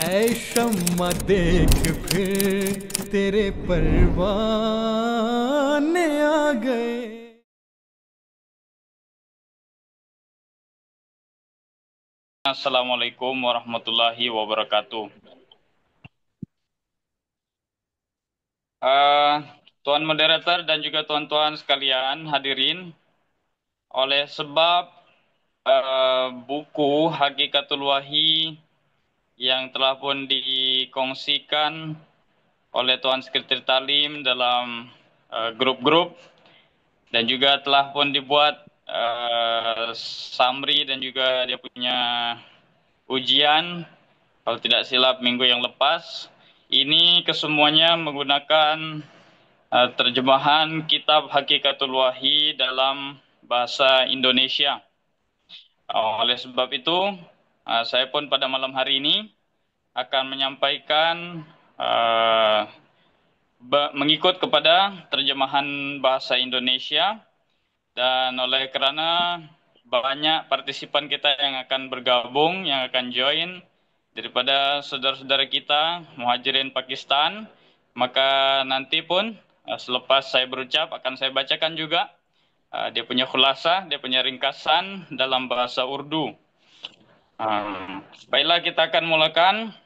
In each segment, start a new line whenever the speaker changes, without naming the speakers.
ऐ शम्मा देख फिर तेरे परवाने आ गए।
Assalamualaikum warahmatullahi wabarakatuh. Eh, Tuan moderator dan juga tuan-tuan sekalian hadirin, oleh sebab buku Hakikatul Wahyi yang telah pun dikongsikan oleh Tuan Sekretari Talim dalam grup-grup dan juga telah pun dibuat summary dan juga dia punya ujian, kalau tidak silap minggu yang lepas. Ini kesemuanya menggunakan terjemahan kitab Hakikatul Wahyi dalam bahasa Indonesia. Oleh sebab itu, saya pun pada malam hari ini akan menyampaikan mengikut kepada terjemahan bahasa Indonesia, dan oleh kerana banyak partisipan kita yang akan bergabung, yang akan join daripada saudara-saudara kita Muhajirin Pakistan, maka nanti pun selepas saya berucap akan saya bacakan juga dia punya khulasah, dia punya ringkasan dalam bahasa Urdu. Baiklah, kita akan mulakan.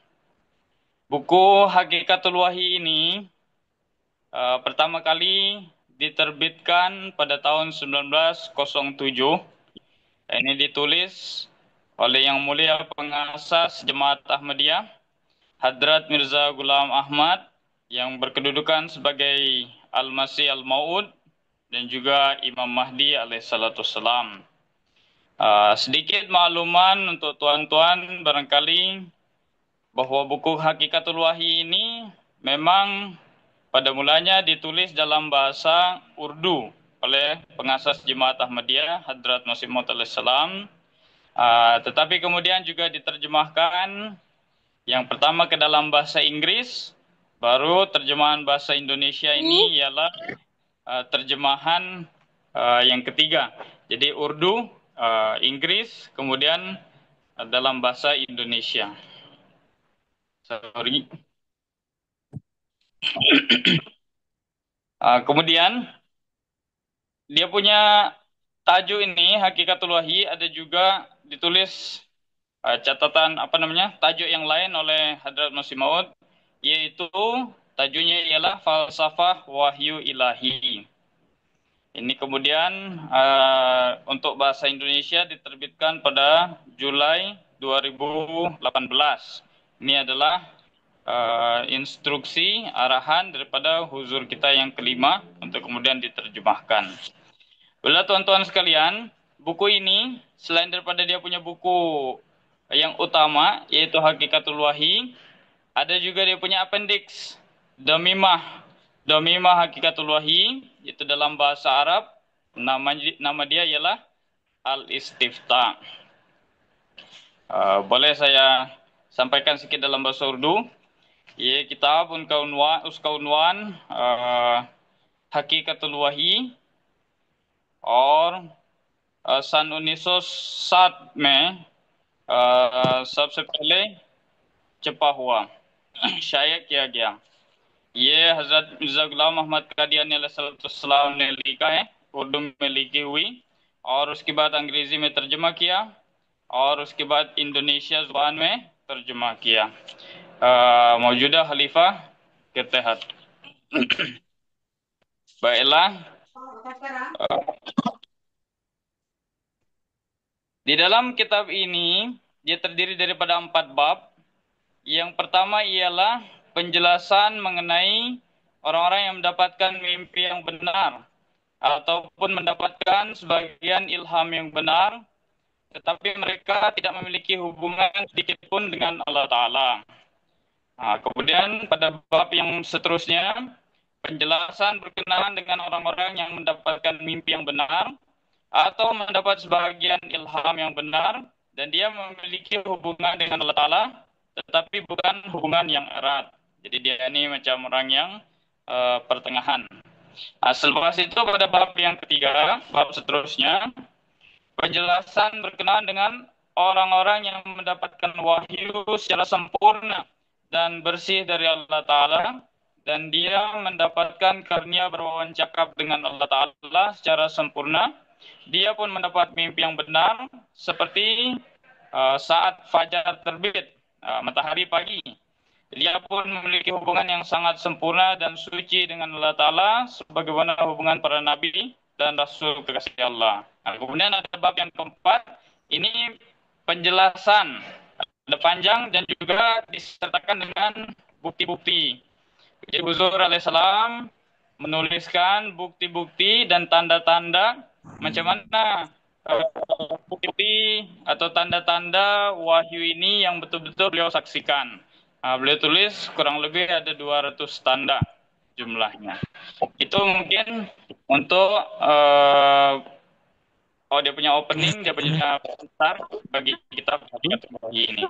Buku Hakikatul Wahyi ini pertama kali diterbitkan pada tahun 1907. Ini ditulis oleh Yang Mulia Pengasas Jemaat Ahmadiyah, Hadrat Mirza Ghulam Ahmad, yang berkedudukan sebagai Al-Masih Al-Maud dan juga Imam Mahdi alaihissalam. Sedikit makluman untuk tuan-tuan barangkali bahwa buku Hakikatul Wahyi ini memang pada mulanya ditulis dalam bahasa Urdu oleh pengasas Jemaat Ahmadiyah Hadrat Masih Maud alaihissalam, tetapi kemudian juga diterjemahkan yang pertama ke dalam bahasa Inggris, baru terjemahan bahasa Indonesia ini ialah terjemahan yang ketiga. Jadi Urdu, Inggris, kemudian dalam bahasa Indonesia. Sorry. Kemudian dia punya tajuk ini Hakikatul Wahyi ada juga ditulis catatan tajuk yang lain oleh Hadrat Masih Maud, yaitu tajuknya ialah Falsafah Wahyu Ilahi. Ini kemudian untuk bahasa Indonesia diterbitkan pada Julai 2018. Ini adalah instruksi arahan daripada huzur kita yang kelima untuk kemudian diterjemahkan. Bila tuan-tuan sekalian, buku ini selain daripada dia punya buku yang utama yaitu Hakikatul Wahyi, ada juga dia punya appendix, Damimah Hakikatul Wahyi, itu dalam bahasa Arab, nama dia ialah Al-Istifta. Boleh saya sampaikan sedikit dalam bahasa Urdu. Ye kitab uska unwan Hakikatul Wahyi और सन 1907 में सबसे पहले छपा हुआ, शाया किया गया। ये हजरत मिर्जा गुलाम अहमद कादियानी अलैहिस्सलाम ने लिखा है, उर्दू में लिखी हुई, और उसके बाद अंग्रेजी में तर्जमा किया, और उसके बाद इंडोनेशिया जुबान में तर्जमा किया मौजूदा खलीफा के तहत। Baiklah, di dalam kitab ini dia terdiri daripada 4 bab. Yang pertama ialah penjelasan mengenai orang-orang yang mendapatkan mimpi yang benar ataupun mendapatkan sebagian ilham yang benar, tetapi mereka tidak memiliki hubungan sedikit pun dengan Allah Ta'ala. Kemudian pada bab yang seterusnya, penjelasan berkenaan dengan orang-orang yang mendapatkan mimpi yang benar atau mendapat sebagian ilham yang benar, dan dia memiliki hubungan dengan Allah Ta'ala, tetapi bukan hubungan yang erat. Jadi dia ini macam orang yang pertengahan. Selepas itu pada bab yang ketiga, bab seterusnya, penjelasan berkenaan dengan orang-orang yang mendapatkan wahyu secara sempurna dan bersih dari Allah Ta'ala, dan dia mendapatkan karunia berwawancakap dengan Allah Ta'ala secara sempurna. Dia pun mendapat mimpi yang benar seperti saat fajar terbit, matahari pagi. Dia pun memiliki hubungan yang sangat sempurna dan suci dengan Allah Ta'ala sebagaimana hubungan para nabi dan rasul kekasih Allah. Nah, kemudian ada bab yang keempat, ini penjelasan, ada panjang dan juga disertakan dengan bukti-bukti. Jadi Huzur alaihissalam menuliskan bukti-bukti dan tanda-tanda macam mana bukti atau tanda-tanda wahyu ini yang betul-betul beliau saksikan. Beliau tulis kurang lebih ada 200 tanda jumlahnya. Itu mungkin untuk oh dia punya opening, dia punya besar bagi kita pagi ini.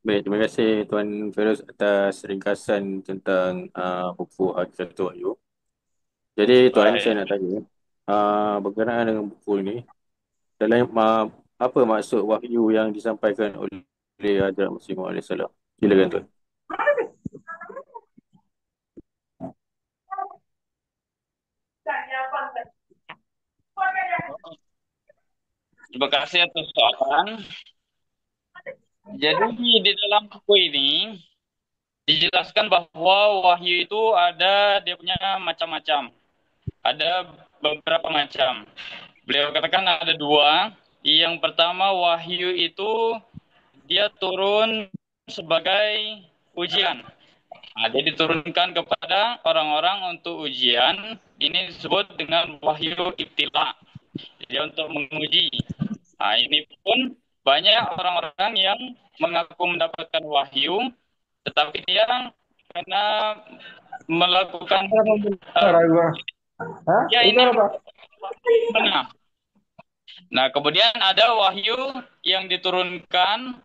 Baik, terima kasih Tuan Feroz atas ringkasan tentang buku Hakikatul Wahyu. Jadi Tuan,
Baik.
saya nak tanya, berkenaan dengan buku ini, dalam apa maksud wahyu yang disampaikan oleh Hadrat Masih Maud alaihissalam? Silakan Tuan.
Terima kasih atas soalan. Jadi di dalam buku ini dijelaskan bahwa wahyu itu ada, dia punya macam-macam. Ada beberapa macam. Beliau katakan ada dua. Yang pertama, wahyu itu dia turun sebagai ujian. Nah, dia diturunkan kepada orang-orang untuk ujian. Ini disebut dengan wahyu ibtila. Jadi untuk menguji. Nah, ini pun banyak orang-orang yang mengaku mendapatkan wahyu, tetapi dia karena melakukan ya ini benar. Nah, kemudian ada wahyu yang diturunkan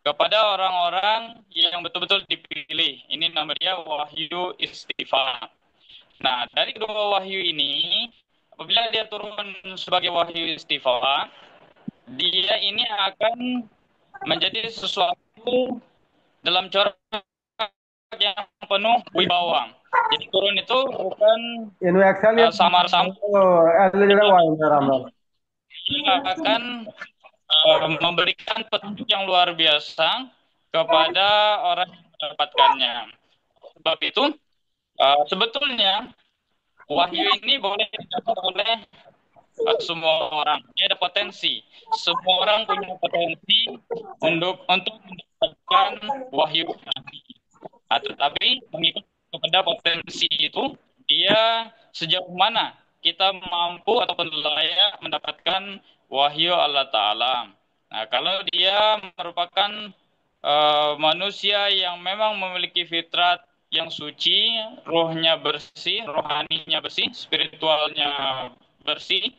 kepada orang-orang yang betul-betul dipilih. Ini namanya wahyu istifa. Nah, dari kedua wahyu ini, apabila dia turun sebagai wahyu istifa, dia ini akan menjadi sesuatu dalam corak yang penuh wibawa. Jadi turun itu bukan samar-samar. Dia akan memberikan petunjuk yang luar biasa kepada orang yang mendapatkannya. Sebab itu, sebetulnya wahyu ini boleh didapat oleh semua orang. Dia ada potensi. Semua orang punya potensi untuk mendapatkan wahyu. Nah, tetapi mengikut kepada potensi itu, dia sejauh mana kita mampu ataupun layak mendapatkan wahyu Allah Ta'ala. Nah, kalau dia merupakan manusia yang memang memiliki fitrat yang suci, rohnya bersih, rohaninya bersih, spiritualnya bersih,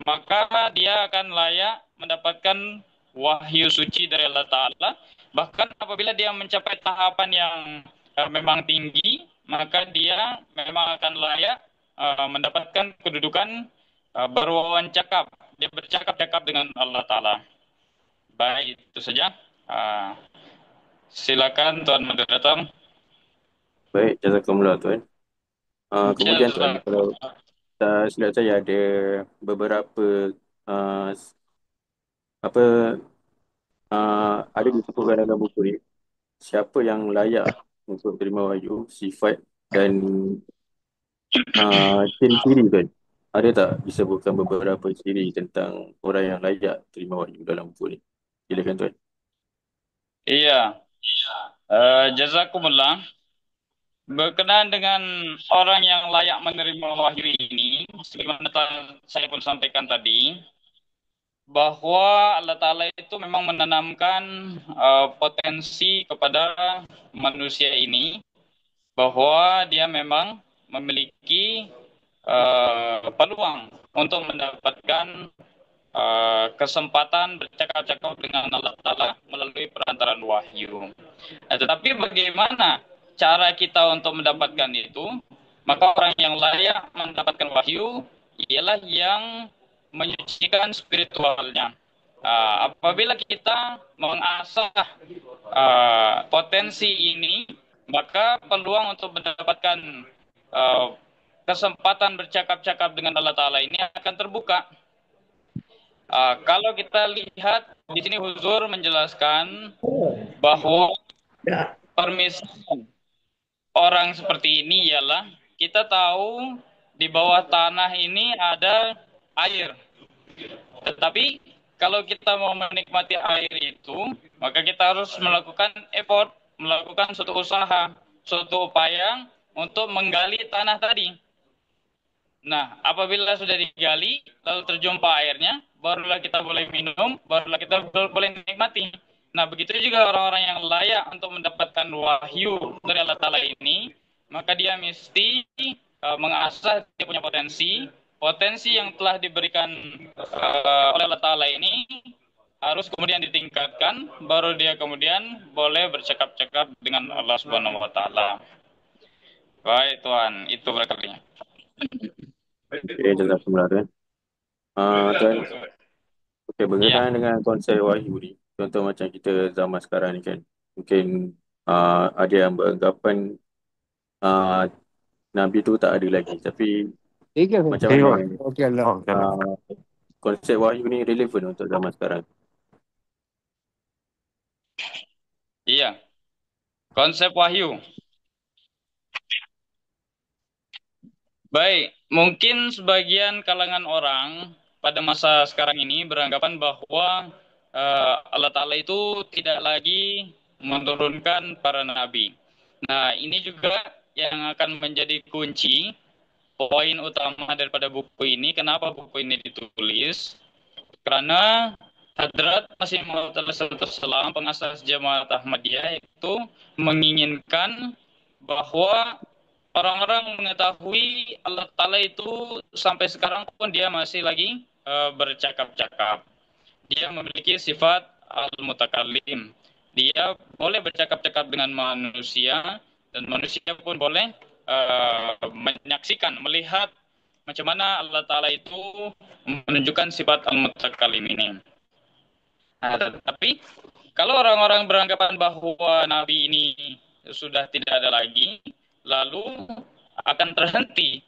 maka dia akan layak mendapatkan wahyu suci dari Allah Ta'ala. Bahkan apabila dia mencapai tahapan yang memang tinggi, maka dia memang akan layak mendapatkan kedudukan berwawancakap. Dia bercakap-cakap dengan Allah Ta'ala. Baik, itu saja. Silakan Tuan Moderator.
Baik, jazakumullah Tuan. Kemudian Tuan, kalau silap saya ada beberapa ada disebutkan dalam buku ni, siapa yang layak untuk terima wahyu, sifat dan ciri-ciri Tuan. Ada tak disebutkan beberapa ciri tentang orang yang layak terima wahyu dalam buku ni? Silakan Tuan.
Iya. Jazakumullah. Berkenaan dengan orang yang layak menerima wahyu ini, sebagaimana saya pun sampaikan tadi, bahwa Allah Ta'ala itu memang menanamkan potensi kepada manusia ini, bahwa dia memang memiliki peluang untuk mendapatkan kesempatan bercakap-cakap dengan Allah Ta'ala melalui perantaraan wahyu. Nah, tetapi bagaimana cara kita untuk mendapatkan itu? Maka orang yang layak mendapatkan wahyu ialah yang menyucikan spiritualnya. Apabila kita mengasah potensi ini, maka peluang untuk mendapatkan kesempatan bercakap-cakap dengan Allah Ta'ala ini akan terbuka. Kalau kita lihat di sini Huzur menjelaskan bahwa permisalan orang seperti ini ialah kita tahu di bawah tanah ini ada air. Tetapi kalau kita mau menikmati air itu, maka kita harus melakukan effort, melakukan suatu usaha, suatu upaya untuk menggali tanah tadi. Nah, apabila sudah digali, lalu terjumpa airnya, barulah kita boleh minum, barulah kita boleh nikmati. Nah, begitu juga orang-orang yang layak untuk mendapatkan wahyu dari Allah Ta'ala ini, maka dia mesti mengasah dia punya potensi yang telah diberikan oleh Allah Ta'ala ini harus kemudian ditingkatkan, baru dia kemudian boleh bercakap-cakap dengan Allah Subhanahu wa Ta'ala. Baik Tuhan, itu berkalinya.
Okey, jazakumullah Tuan. Tuan, okey, berkenaan dengan konsep wahyu ni, contoh macam kita zaman sekarang ni kan, mungkin ada yang beranggapan Nabi tu tak ada lagi, tapi macam mana konsep wahyu ni relevan untuk zaman sekarang?
Iya, konsep wahyu. Baik, mungkin sebagian kalangan orang pada masa sekarang ini beranggapan bahwa Allah Ta'ala itu tidak lagi menurunkan para nabi. Nah, ini juga yang akan menjadi kunci, poin utama daripada buku ini. Kenapa buku ini ditulis? Karena Hadrat Masih Maud Alaihissalam, pengasas Jamaat Ahmadiyah, itu menginginkan bahwa orang-orang mengetahui Allah Ta'ala itu sampai sekarang pun dia masih lagi bercakap-cakap. Dia memiliki sifat al-mutakallim. Dia boleh bercakap-cakap dengan manusia, dan manusia pun boleh menyaksikan, melihat macam mana Allah Ta'ala itu menunjukkan sifat al-mutakallim ini. Tetapi kalau orang-orang beranggapan bahwa Nabi ini sudah tidak ada lagi, lalu akan terhenti.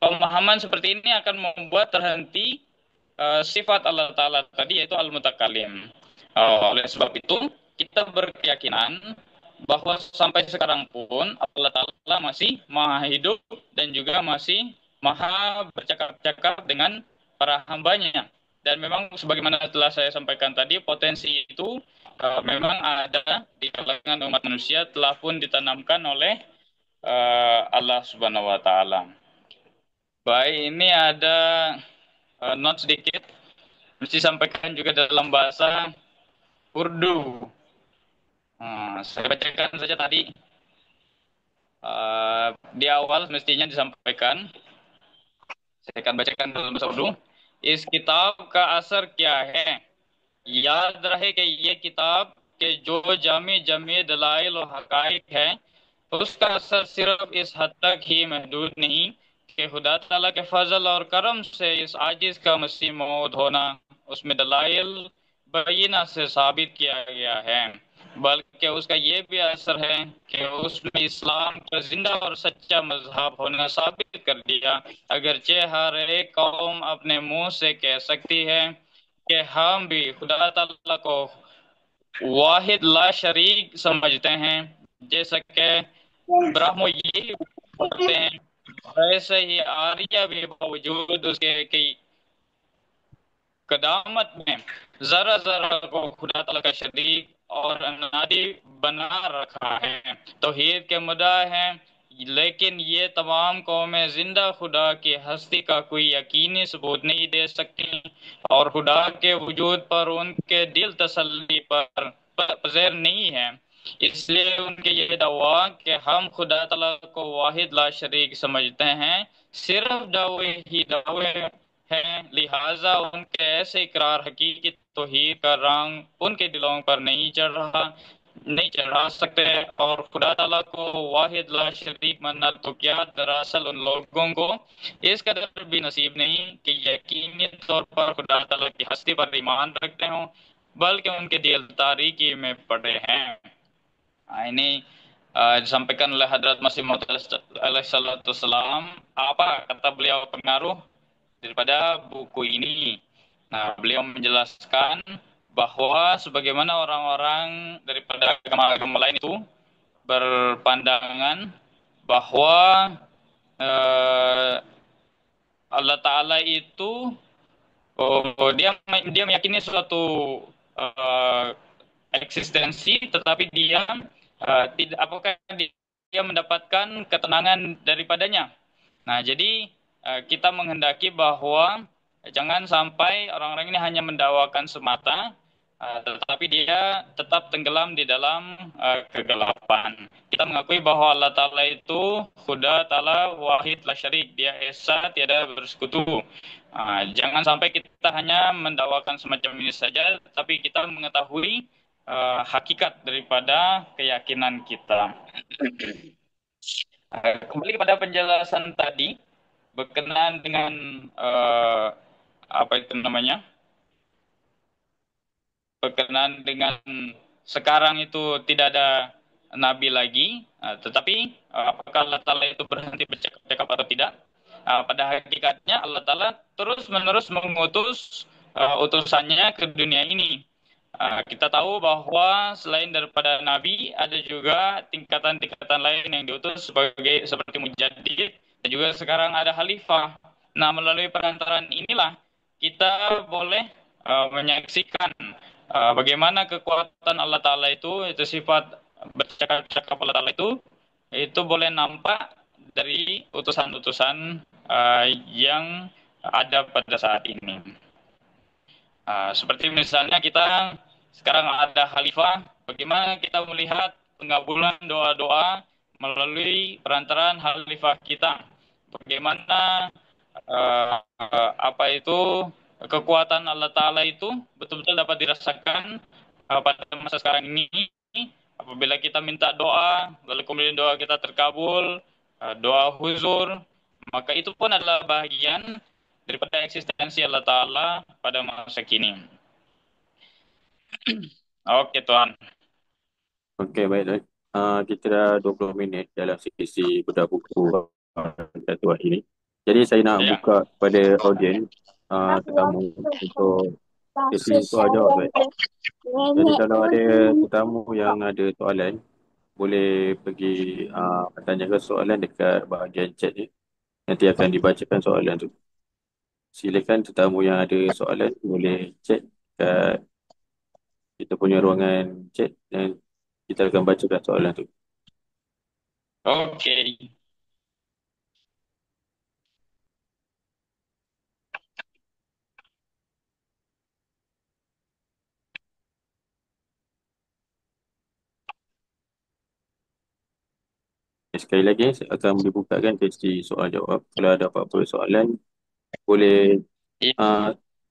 Pemahaman seperti ini akan membuat terhenti sifat Allah Ta'ala tadi, yaitu al-mutakallim. Oleh sebab itu, kita berkeyakinan bahwa sampai sekarang pun Allah Ta'ala masih maha hidup dan juga masih maha bercakap-cakap dengan para hambanya. Dan memang sebagaimana telah saya sampaikan tadi, potensi itu memang ada di kalangan umat manusia, telah pun ditanamkan oleh Allah Subhanahu wa Ta'ala. Baik, ini ada note sedikit, mesti sampaikan juga dalam bahasa Urdu. Saya bacakan saja tadi. Di awal mestinya disampaikan. Saya akan bacakan dalam bahasa Urdu. Is kitab ka asar kya hai? याद रहे कि ये किताब के जो जामी जमी दलाइल और हकाइक है, उसका असर सिर्फ इस हद तक ही महदूद नहीं कि खुदा ताला के फजल और करम से इस आजिज का मसीह मौद होना उसमें दलाइल बयीना से साबित किया गया है, बल्कि उसका ये भी असर है कि उसमें इस्लाम का जिंदा और सच्चा मजहब होना साबित कर दिया। अगरचे हर एक कौम अपने मुंह से कह सकती है कि हम भी खुदा ताला को वाहिद ला शरीक समझते हैं, जैसा कि ब्राह्मण ये बोलते हैं, वैसे ही आर्य भी बावजूद उसके की कदामत में जरा जरा को खुदा ताला का शरीक और अनादि बना रखा है। तौहीद के मुद्दा है, लेकिन ये तमाम कौमें जिंदा खुदा की हस्ती का कोई यकीनी सबूत नहीं दे सकती और खुदा के वजूद पर उनके दिल तसल्ली पर पज़ेर नहीं है। इसलिए उनके ये दावा कि हम खुदा तआला को वाहिद ला शरीक समझते हैं सिर्फ दावे ही दावे हैं, लिहाजा उनके ऐसे इकरार हकीकी तौहीद का रंग उनके दिलों पर नहीं चढ़ रहा, नहीं चढ़ा सकते और खुदा ताला को वाहिद ला शरीक मानना तो क्या, दरअसल उन लोगों को इस कदर भी नसीब नहीं कि यकीनी तौर पर खुदा ताला की हस्ती पर ईमान रखते हों, बल्कि उनके दिल तारीकी में पड़े हैं. Ini disampaikan oleh Hadrat Masih Maud alaihissalam. Apa kata beliau pengaruh daripada buku ini? Nah, beliau menjelaskan bahwa sebagaimana orang-orang daripada agama-agama lain itu berpandangan bahwa Allah Ta'ala itu dia meyakini suatu eksistensi, tetapi dia tidak, apakah dia mendapatkan ketenangan daripadanya. Nah, jadi kita menghendaki bahwa jangan sampai orang-orang ini hanya mendakwakan semata, tetapi dia tetap tenggelam di dalam kegelapan. Kita mengakui bahwa Allah Ta'ala itu Khuda Ta'ala Wahid La Syarik, dia esa tiada bersekutu. Jangan sampai kita hanya mendakwakan semacam ini saja, tapi kita mengetahui hakikat daripada keyakinan kita. Kembali kepada penjelasan tadi berkenaan dengan apa itu namanya, berkenaan dengan sekarang itu tidak ada nabi lagi, tetapi apakah Allah Ta'ala itu berhenti bercakap atau tidak? Pada hakikatnya Allah Ta'ala terus-menerus mengutus utusannya ke dunia ini. Kita tahu bahwa selain daripada nabi, ada juga tingkatan-tingkatan lain yang diutus seperti mujaddid, dan juga sekarang ada khalifah. Nah, melalui perantaraan inilah kita boleh menyaksikan bagaimana kekuatan Allah Ta'ala itu sifat bercakap-cakap Allah Ta'ala itu boleh nampak dari utusan-utusan yang ada pada saat ini. Seperti misalnya kita sekarang ada khalifah, bagaimana kita melihat pengabulan doa-doa melalui perantaraan khalifah kita. Bagaimana apa itu kekuatan Allah Ta'ala itu betul-betul dapat dirasakan pada masa sekarang ini. Apabila kita minta doa, lalu kemudian doa kita terkabul, doa huzur, maka itu pun adalah bagian daripada eksistensi Allah Ta'ala pada masa kini. Oke, Tuan.
Okey, baik. Kita dah 20 minit dalam sesi bedah buku Tuan ini. Jadi saya nak buka kepada audiens tetamu untuk sesi soal jawab. Baik. Jadi kalau ada tetamu yang ada soalan, boleh pergi tanyakan soalan dekat bahagian chat ni. Nanti akan dibacakan soalan tu. Silakan tetamu yang ada soalan boleh chat kat kita punya ruangan chat dan kita akan bacakan soalan tu.
Okey.
Sekali lagi saya akan dibukakan sesi soal jawab. Kalau ada apa-apa soalan boleh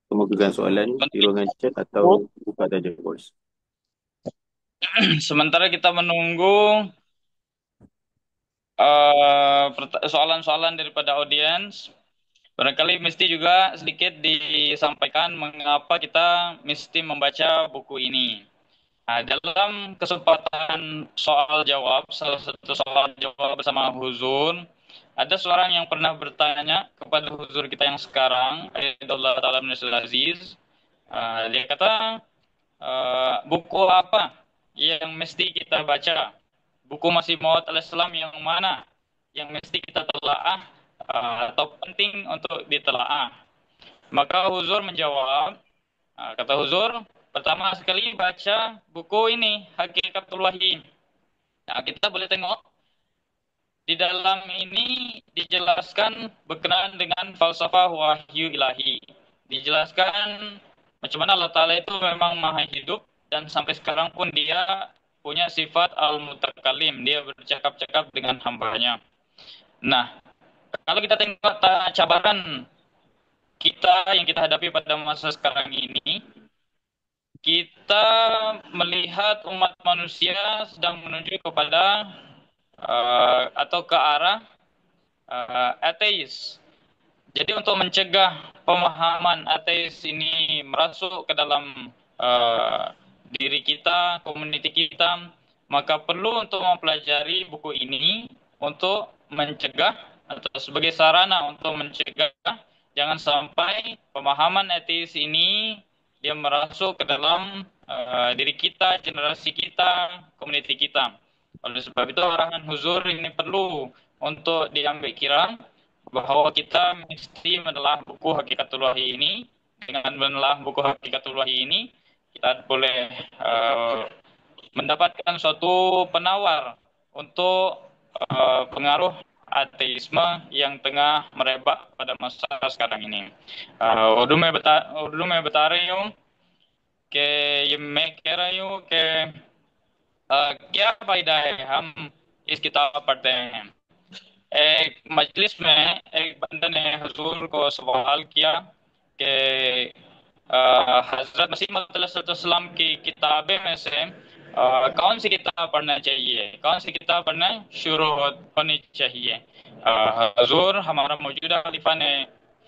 kemukakan soalan di ruangan chat atau buka saja voice.
Sementara kita menunggu soalan-soalan daripada audiens, barangkali mesti juga sedikit disampaikan mengapa kita mesti membaca buku ini. Dalam kesempatan soal jawab, salah satu soal jawab bersama Huzur, ada seorang yang pernah bertanya kepada Huzur kita yang sekarang, Ayatullah Ta'ala Ibn Aziz. Dia kata, buku apa yang mesti kita baca? Buku Masih Maud alaihissalam yang mana yang mesti kita telaah atau penting untuk ditelaah? Maka Huzur menjawab, kata Huzur, pertama sekali baca buku ini, Hakikatul Wahyi. Nah, kita boleh tengok di dalam ini dijelaskan berkenaan dengan falsafah wahyu ilahi. Dijelaskan macam mana Allah Ta'ala itu memang maha hidup dan sampai sekarang pun dia punya sifat al-mutakalim. Dia bercakap-cakap dengan hambanya. Nah, kalau kita tengok cabaran kita yang kita hadapi pada masa sekarang ini, kita melihat umat manusia sedang menuju kepada atau ke arah ateis. Jadi untuk mencegah pemahaman ateis ini merasuk ke dalam diri kita, komuniti kita, maka perlu untuk mempelajari buku ini untuk mencegah atau sebagai sarana untuk mencegah jangan sampai pemahaman ateis ini dia merasuk ke dalam diri kita, generasi kita, komuniti kita. Oleh sebab itu arahan huzur ini perlu untuk diambil kira bahwa kita mesti menelah buku Hakikatul Wahyi ini. Dengan menelah buku Hakikatul Wahyi ini, kita boleh mendapatkan suatu penawar untuk pengaruh ateisme yang tengah merebak pada masa sekarang ini. Urdu में बता रही हूँ कि ये मैं कह रही हूँ कि क्या फायदा है हम इस किताब पढ़ते हैं। एक मजलिस में एक बंदे ने हुजूर को सवाल किया कि हजरत मसीह मौऊद की किताबें में से कौन सी किताब पढ़ना चाहिए, कौन सी किताब पढ़ना शुरू होनी चाहिए। हुजूर हमारा मौजूदा खलीफा ने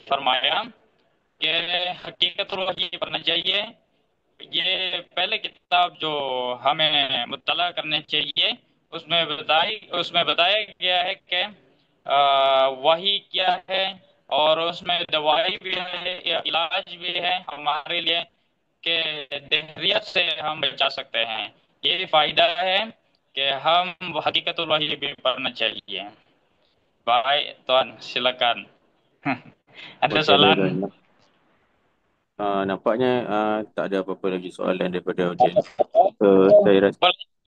फरमाया कि हकीकतुल वही पढ़ना चाहिए। ये पहले किताब जो हमें मुत्तला करनी चाहिए उसमें बताया गया है कि वही क्या है और उसमें दवाई भी है, इलाज भी है हमारे लिए कि देहरियत से हम बचा सकते हैं। ये फायदा है कि हम हकीकतुल वही भी पढ़ना चाहिए। Baik, Tuan, silakan. Ada
Okey,
soalan?
baik, Tuan. Nampaknya tak ada apa-apa lagi soalan daripada audiens. So, saya rasa
Boleh,